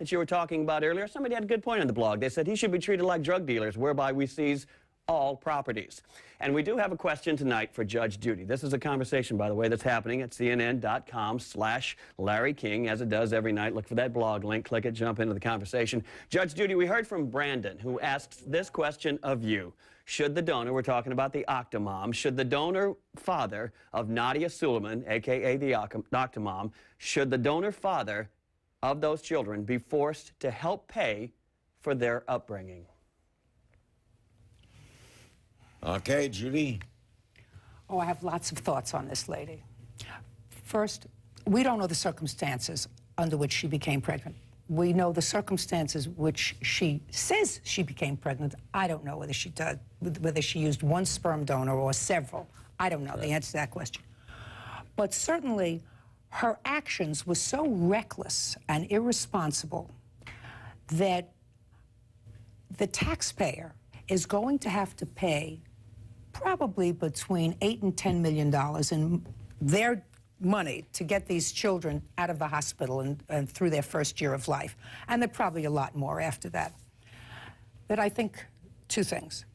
that you were talking about earlier, somebody had a good point on the blog. They said he should be treated like drug dealers, whereby we seize all properties. And we do have a question tonight for Judge Judy. This is a conversation, by the way, that's happening at cnn.com/Larry King, as it does every night. Look for that blog link, click it, jump into the conversation. Judge Judy, we heard from Brandon, who asks this question of you. Should the donor, we're talking about the Octo Mom, should the donor father of Nadia Suleiman, a.k.a. the Octo Mom, should the donor father of those children be forced to help pay for their upbringing? Okay, Judy. Oh, I have lots of thoughts on this lady. First, we don't know the circumstances under which she became pregnant. We know the circumstances which she says she became pregnant. I don't know whether she did, whether she used one sperm donor or several. I don't know the answer to that question. But certainly, her actions were so reckless and irresponsible that the taxpayer is going to have to pay probably between $8 and $10 million in their money to get these children out of the hospital and through their first year of life. And there probably a lot more after that. But I think two things.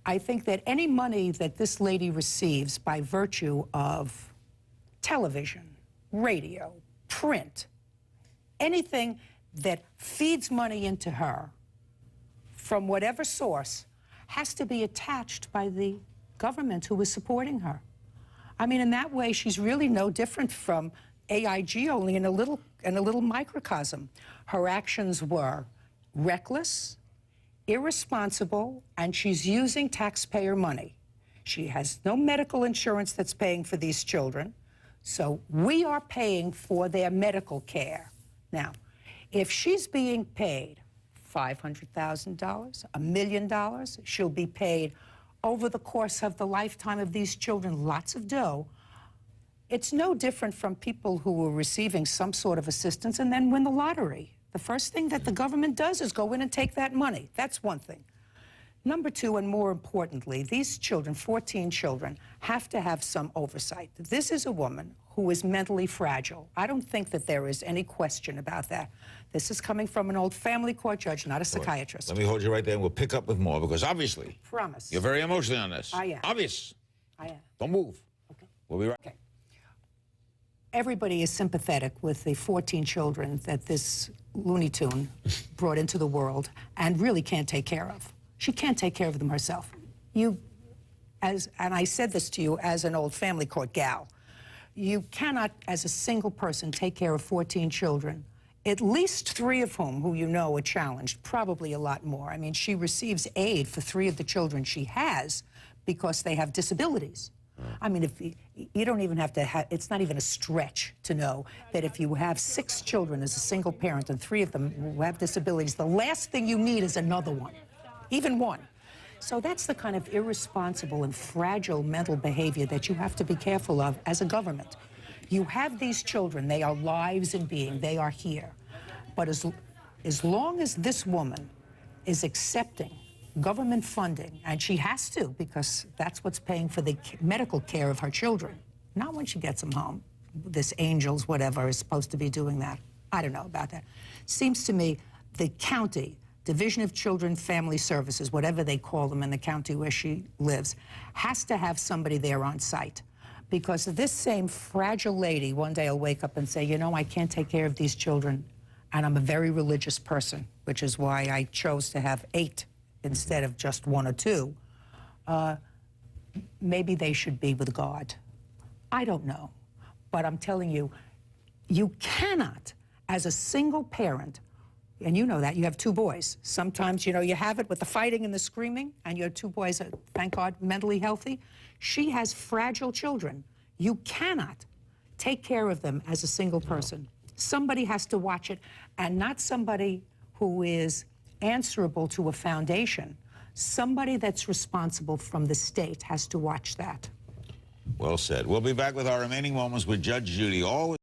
I think that any money that this lady receives by virtue of television, radio, print, anything that feeds money into her from whatever source has to be attached by the government who is supporting her. I mean, in that way, she's really no different from AIG, only in a little microcosm. Her actions were reckless, irresponsible, and she's using taxpayer money. She has no medical insurance that's paying for these children, so we are paying for their medical care. Now, if she's being paid $500,000, $1 million, she'll be paid over the course of the lifetime of these children, lots of dough. It's no different from people who are receiving some sort of assistance and then win the lottery. The first thing that the government does is go in and take that money. That's one thing. Number two, and more importantly, these children, 14 children, have to have some oversight. This is a woman who is mentally fragile. I don't think that there is any question about that. This is coming from an old family court judge, not a psychiatrist. Let me hold you right there, and we'll pick up with more, because obviously... Promise. You're very emotional on this. I am. Obvious. I am. Don't move. Okay. We'll be right Okay. Everybody is sympathetic with the 14 children that this Looney Tune brought into the world and really can't take care of. She can't take care of them herself. And I said this to you as an old family court gal, you cannot, as a single person, take care of 14 children, at least 3 of whom you know are challenged, probably a lot more. I mean, she receives aid for 3 of the children she has because they have disabilities. I mean, if you don't even have to have, it's not even a stretch to know that if you have 6 children as a single parent and 3 of them who have disabilities, the last thing you need is another one, even one. So that's the kind of irresponsible and fragile mental behavior that you have to be careful of as a government. You have these children, they are lives in being, they are here. But as long as this woman is accepting government funding, and she has to, because that's what's paying for the medical care of her children, not when she gets them home. This Angels, whatever, is supposed to be doing that. I don't know about that. Seems to me the county, Division of Children Family Services, whatever they call them in the county where she lives, has to have somebody there on site. Because this same fragile lady one day will wake up and say, you know, I can't take care of these children, and I'm a very religious person, which is why I chose to have 8 instead of just 1 or 2. Maybe they should be with God. I don't know. But I'm telling you, you cannot, as a single parent, and you know that, you have 2 boys. Sometimes, you know, you have it with the fighting and the screaming, and your 2 boys are, thank God, mentally healthy. She has fragile children. You cannot take care of them as a single person. Somebody has to watch it, and not somebody who is answerable to a foundation. Somebody that's responsible from the state has to watch that. Well said. We'll be back with our remaining moments with Judge Judy. Always